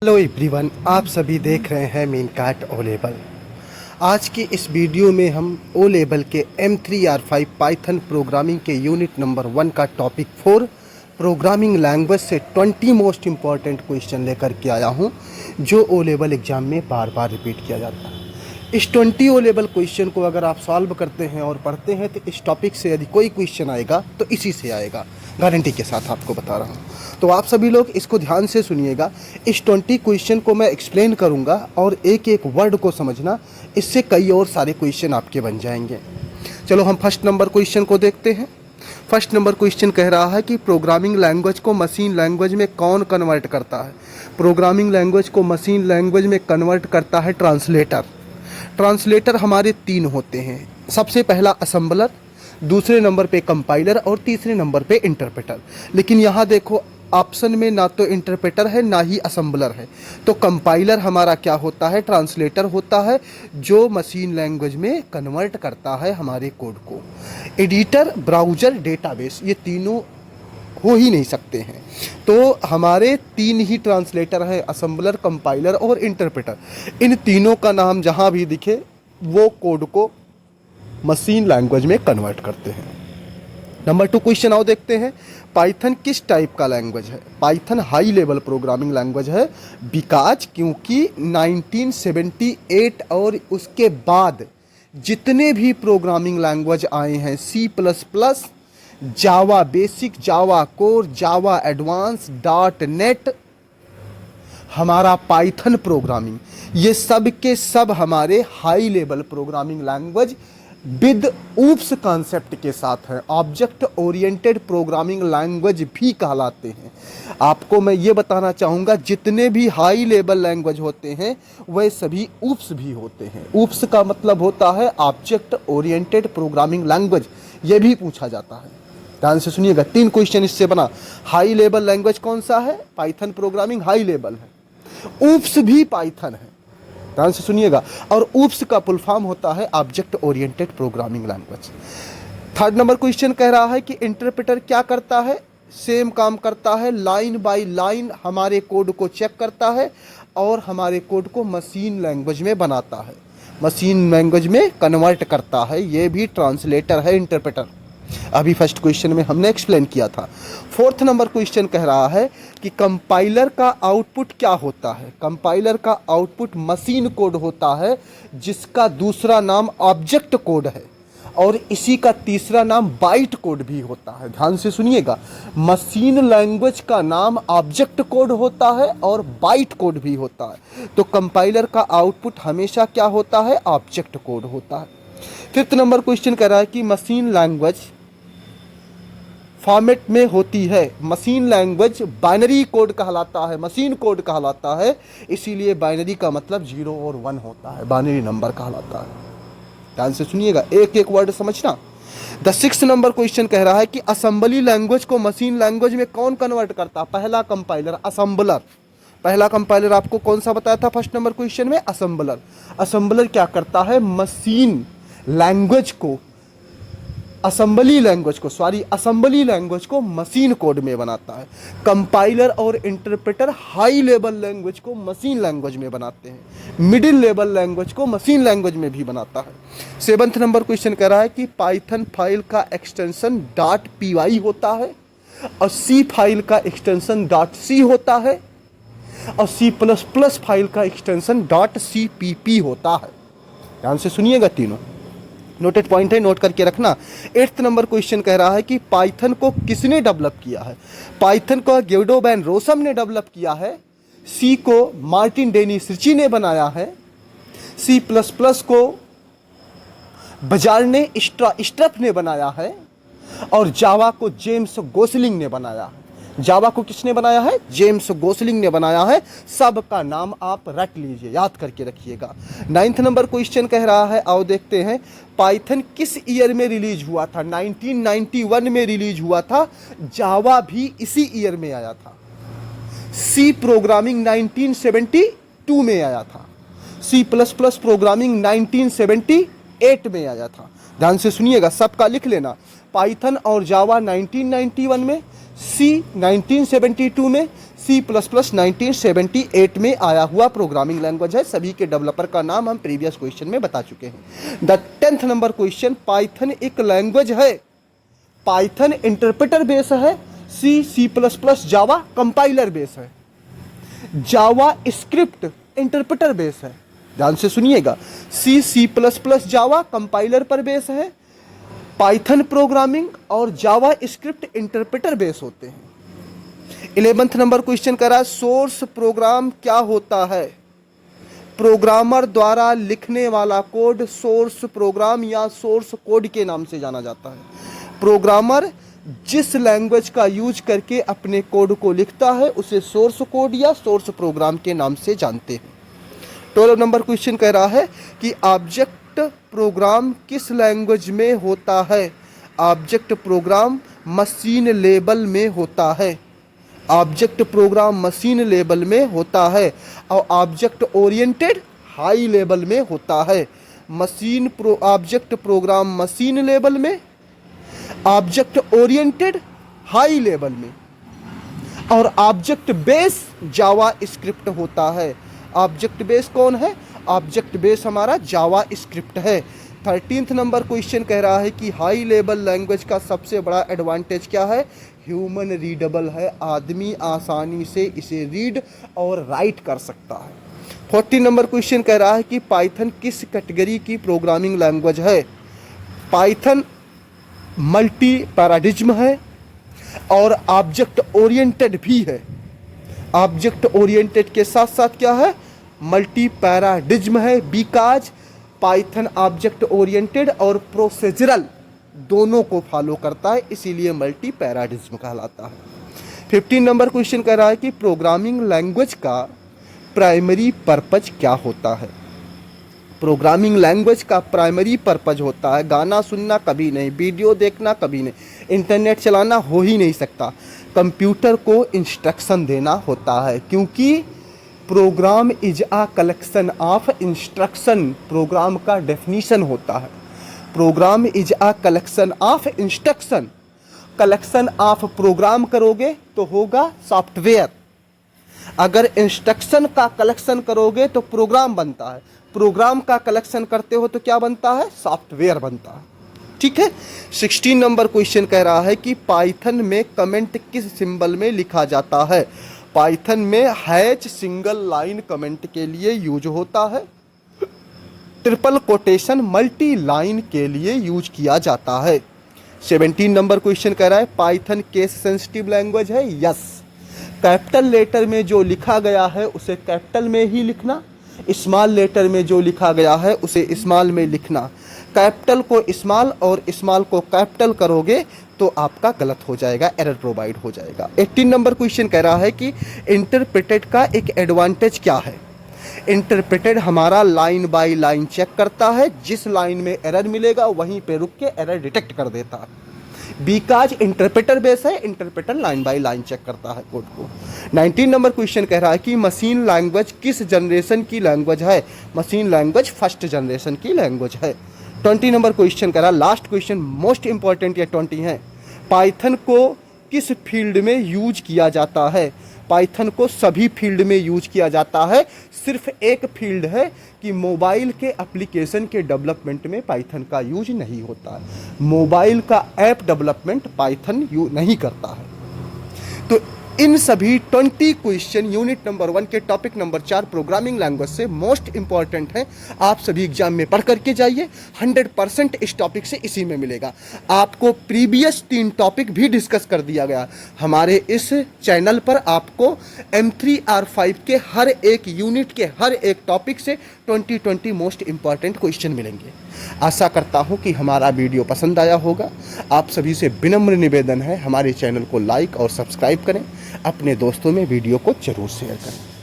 Hello everyone, आप सभी देख रहे हैं मीनकाट ओ लेवल। आज की इस वीडियो में हम ओ लेवल के M3R5 पाइथन प्रोग्रामिंग के यूनिट नंबर 1 का टॉपिक 4 प्रोग्रामिंग लैंग्वेज से 20 मोस्ट इम्पॉर्टेंट क्वेश्चन लेकर के आया हूं, जो ओ लेवल एग्ज़ाम में बार बार रिपीट किया जाता है। इस 20 ओ लेवल क्वेश्चन को अगर आप सॉल्व करते हैं और पढ़ते हैं तो इस टॉपिक से यदि कोई क्वेश्चन आएगा तो इसी से आएगा, गारंटी के साथ आपको बता रहा हूँ। तो आप सभी लोग इसको ध्यान से सुनिएगा। इस 20 क्वेश्चन को मैं एक्सप्लेन करूँगा और एक एक वर्ड को समझना, इससे कई और सारे क्वेश्चन आपके बन जाएंगे। चलो हम फर्स्ट नंबर क्वेश्चन को देखते हैं। फर्स्ट नंबर क्वेश्चन कह रहा है कि प्रोग्रामिंग लैंग्वेज को मशीन लैंग्वेज में कौन कन्वर्ट करता है। प्रोग्रामिंग लैंग्वेज को मशीन लैंग्वेज में कन्वर्ट करता है ट्रांसलेटर। ट्रांसलेटर हमारे 3 होते हैं। सबसे पहला असेंबलर, दूसरे नंबर पे कंपाइलर और तीसरे नंबर पे इंटरप्रेटर। लेकिन यहाँ देखो ऑप्शन में ना तो इंटरप्रेटर है ना ही असेंबलर है। तो कंपाइलर हमारा क्या होता है, ट्रांसलेटर होता है, जो मशीन लैंग्वेज में कन्वर्ट करता है हमारे कोड को। एडिटर, ब्राउज़र, डेटाबेस, ये तीनों हो ही नहीं सकते हैं। तो हमारे 3 ही ट्रांसलेटर हैं, असेंबलर, कंपाइलर और इंटरप्रेटर। इन तीनों का नाम जहाँ भी दिखे वो कोड को मशीन लैंग्वेज में कन्वर्ट करते हैं। नंबर 2 क्वेश्चन आओ देखते हैं। पाइथन किस टाइप का लैंग्वेज है। Python high level programming language है, बिकॉज क्योंकि 1978 और उसके बाद जितने भी प्रोग्रामिंग लैंग्वेज आए हैं, C++, Java basic, Java core, Java advance, .NET, हमारा पाइथन प्रोग्रामिंग, ये सब के सब हमारे high level programming language with OOPs concept के साथ है। ऑब्जेक्ट ओरिएंटेड प्रोग्रामिंग लैंग्वेज भी कहलाते हैं। आपको मैं ये बताना चाहूँगा, जितने भी हाई लेवल लैंग्वेज होते हैं वह सभी ऊप्स भी होते हैं। ऊप्स का मतलब होता है ऑब्जेक्ट ओरिएंटेड प्रोग्रामिंग लैंग्वेज। ये भी पूछा जाता है। ध्यान से सुनिएगा, 3 क्वेश्चन इससे बना। हाई लेवल लैंग्वेज कौन सा है, पाइथन प्रोग्रामिंग हाई लेवल है। ऊप्स भी पाइथन है, ध्यान से सुनिएगा। और ऊप्स का फुल फॉर्म होता है object oriented programming language. Third number question कह रहा है कि इंटरप्रेटर क्या करता है। सेम काम करता है, लाइन बाय लाइन हमारे कोड को चेक करता है और हमारे कोड को मशीन लैंग्वेज में बनाता है, मशीन लैंग्वेज में कन्वर्ट करता है। ये भी ट्रांसलेटर है इंटरप्रेटर। अभी फर्स्ट क्वेश्चन में हमने एक्सप्लेन किया था। फोर्थ नंबर क्वेश्चन कह रहा है कि कंपाइलर का आउटपुट क्या होता है। कंपाइलर का आउटपुट मशीन कोड होता है, जिसका दूसरा नाम ऑब्जेक्ट कोड है और इसी का तीसरा नाम बाइट कोड भी होता है। ध्यान से सुनिएगा, मशीन लैंग्वेज का नाम ऑब्जेक्ट कोड होता है और बाइट कोड भी होता है। तो कंपाइलर का आउटपुट हमेशा क्या होता है, ऑब्जेक्ट कोड होता है। फिफ्थ नंबर क्वेश्चन कह रहा है कि मशीन लैंग्वेज फॉर्मेट में होती है। मशीन लैंग्वेज बाइनरी कोड कहलाता है, मशीन कोड कहलाता है, इसीलिए बाइनरी का मतलब 0 और 1 होता है, बाइनरी नंबर कहलाता है। ध्यान से सुनिएगा, एक एक वर्ड समझना। द 6th नंबर क्वेश्चन कह रहा है कि असेंबली लैंग्वेज को मशीन लैंग्वेज में कौन कन्वर्ट करता है। पहला कंपाइलर, असेंबलर। पहला कंपाइलर आपको कौन सा बताया था फर्स्ट नंबर क्वेश्चन में, असेंबलर। असेंबलर क्या करता है, मशीन लैंग्वेज को, असेंबली लैंग्वेज को मशीन कोड में बनाता है। कंपाइलर और इंटरप्रेटर हाई लेवल लैंग्वेज को मशीन लैंग्वेज में बनाते हैं, मिडिल लेवल लैंग्वेज को मशीन लैंग्वेज में भी बनाता है। 7th नंबर क्वेश्चन कह रहा है कि पाइथन फाइल का एक्सटेंशन .py होता है और C फाइल का एक्सटेंशन .c होता है और C++ फाइल का एक्सटेंशन .cpp होता है। ध्यान से सुनिएगा, तीनों नोटेड पॉइंट है, नोट करके रखना। 8th नंबर क्वेश्चन कह रहा है कि पाइथन को किसने डेवलप किया है। पाइथन को गिल्डो वैन रोसम ने डेवलप किया है, सी को मार्टिन डेनिस रिची ने बनाया है, C++ को बजार्ने स्ट्रफ ने बनाया है और जावा को जेम्स गोसलिंग ने बनाया है। जावा को किसने बनाया है, जेम्स गोसलिंग ने बनाया है। सब का नाम आप रट लीजिए, याद करके रखिएगा। 9th नंबर क्वेश्चन कह रहा है, आओ देखते हैं, पाइथन किस ईयर में रिलीज हुआ था। 1991 में रिलीज हुआ था। जावा भी इसी ईयर में आया था। सी प्रोग्रामिंग 1972 में आया था। C++ प्रोग्रामिंग 1978 में आया था। ध्यान से सुनिएगा, सबका लिख लेना। पाइथन और जावा 1991 में, सी 1972 में, C++ 1978 में आया हुआ प्रोग्रामिंग लैंग्वेज है। सभी के डेवलपर का नाम हम प्रीवियस क्वेश्चन में बता चुके हैं। The 10th number question, Python एक लैंग्वेज है, पाइथन इंटरप्रेटर बेस है, C++ जावा कंपाइलर बेस है, जावा स्क्रिप्ट इंटरप्रेटर बेस है। ध्यान से सुनिएगा, C++ जावा कंपाइलर पर बेस है, पाइथन प्रोग्रामिंग और जावा स्क्रिप्ट इंटरप्रेटर बेस होते हैं। 11th नंबर क्वेश्चन करा, सोर्स प्रोग्राम क्या होता है? प्रोग्रामर द्वारा लिखने वाला कोड सोर्स प्रोग्राम या सोर्स कोड के नाम से जाना जाता है। प्रोग्रामर जिस लैंग्वेज का यूज करके अपने कोड को लिखता है उसे सोर्स कोड या सोर्स प्रोग्राम के नाम से जानते हैं। 12 नंबर क्वेश्चन कह रहा है कि ऑब्जेक्ट प्रोग्राम किस लैंग्वेज में होता है? ऑब्जेक्ट प्रोग्राम मशीन लेवल में होता है। ऑब्जेक्ट प्रोग्राम मशीन लेवल में होता है और ऑब्जेक्ट ओरिएंटेड हाई लेवल में होता है। ऑब्जेक्ट प्रोग्राम मशीन लेवल में, ऑब्जेक्ट ओरिएंटेड हाई लेवल में और ऑब्जेक्ट बेस जावा स्क्रिप्ट होता है। ऑब्जेक्ट बेस कौन है? ऑब्जेक्ट बेस हमारा जावा स्क्रिप्ट है। 13th नंबर क्वेश्चन कह रहा है कि हाई लेवल लैंग्वेज का सबसे बड़ा एडवांटेज क्या है? ह्यूमन रीडेबल है, आदमी आसानी से इसे रीड और राइट कर सकता है। 14 नंबर क्वेश्चन कह रहा है कि पाइथन किस कैटेगरी की प्रोग्रामिंग लैंग्वेज है? पाइथन मल्टी पैराडिज्म है और ऑब्जेक्ट ओरिएंटेड भी है। ऑब्जेक्ट ओरिएंटेड के साथ साथ क्या है? मल्टी पैराडिज्म है, बिकॉज पाइथन ऑब्जेक्ट ओरिएंटेड और प्रोसीजरल दोनों को फॉलो करता है, इसीलिए मल्टी पैराडिज्म कहलाता है। 15 नंबर क्वेश्चन कह रहा है कि प्रोग्रामिंग लैंग्वेज का प्राइमरी पर्पज क्या होता है? प्रोग्रामिंग लैंग्वेज का प्राइमरी पर्पज होता है गाना सुनना कभी नहीं, वीडियो देखना कभी नहीं, इंटरनेट चलाना हो ही नहीं सकता, कंप्यूटर को इंस्ट्रक्शन देना होता है, क्योंकि program is a collection of instruction. Program का डेफिनीशन होता है program is a collection of instruction. Collection of program करोगे तो होगा सॉफ्टवेयर। अगर इंस्ट्रक्शन का कलेक्शन करोगे तो प्रोग्राम बनता है, प्रोग्राम का कलेक्शन करते हो तो क्या बनता है? सॉफ्टवेयर बनता है। ठीक है। 16 नंबर क्वेश्चन कह रहा है कि पाइथन में कमेंट किस सिंबल में लिखा जाता है? पाइथन में हैच सिंगल लाइन कमेंट के लिए यूज होता है, ट्रिपल कोटेशन मल्टी लाइन के लिए यूज किया जाता है। 17 नंबर क्वेश्चन कह रहा है पाइथन केस सेंसिटिव लैंग्वेज है? यस। कैपिटल लेटर में जो लिखा गया है उसे कैपिटल में ही लिखना, स्मॉल लेटर में जो लिखा गया है उसे स्मॉल में लिखना। कैपिटल को स्मॉल और स्मॉल को कैपिटल करोगे तो आपका गलत हो जाएगा, एरर प्रोवाइड हो जाएगा। 18 नंबर क्वेश्चन कह रहा है कि इंटरप्रेटेड का एक एडवांटेज क्या है? इंटरप्रेटेड हमारा लाइन बाय लाइन चेक करता है, जिस लाइन में एरर मिलेगा वहीं पे रुक के एरर डिटेक्ट कर देता है। बिकॉज इंटरप्रेटर बेस है, interpreter line by line check करता है कोड को। 19 नंबर क्वेश्चन कह रहा है कि मशीन लैंग्वेज किस जनरेशन की लैंग्वेज है? मशीन लैंग्वेज फर्स्ट जनरेशन की लैंग्वेज है। 20 नंबर क्वेश्चन कह रहा, लास्ट क्वेश्चन मोस्ट इंपॉर्टेंट, ये 20 है। पाइथन को किस फील्ड में यूज किया जाता है? पाइथन को सभी फील्ड में यूज किया जाता है, सिर्फ एक फील्ड है कि मोबाइल के एप्लीकेशन के डेवलपमेंट में पाइथन का यूज नहीं होता है। मोबाइल का ऐप डेवलपमेंट पाइथन यूज नहीं करता है। तो इन सभी 20 क्वेश्चन यूनिट नंबर 1 के टॉपिक नंबर 4 प्रोग्रामिंग लैंग्वेज से मोस्ट इंपॉर्टेंट है। आप सभी एग्जाम में पढ़ करके जाइए, 100% इस टॉपिक से इसी में मिलेगा। आपको प्रीवियस 3 टॉपिक भी डिस्कस कर दिया गया। हमारे इस चैनल पर आपको M3 R5 के हर एक यूनिट के हर एक टॉपिक से 20 मोस्ट इंपॉर्टेंट क्वेश्चन मिलेंगे। आशा करता हूं कि हमारा वीडियो पसंद आया होगा। आप सभी से विनम्र निवेदन है, हमारे चैनल को लाइक और सब्सक्राइब करें, अपने दोस्तों में वीडियो को जरूर शेयर करें।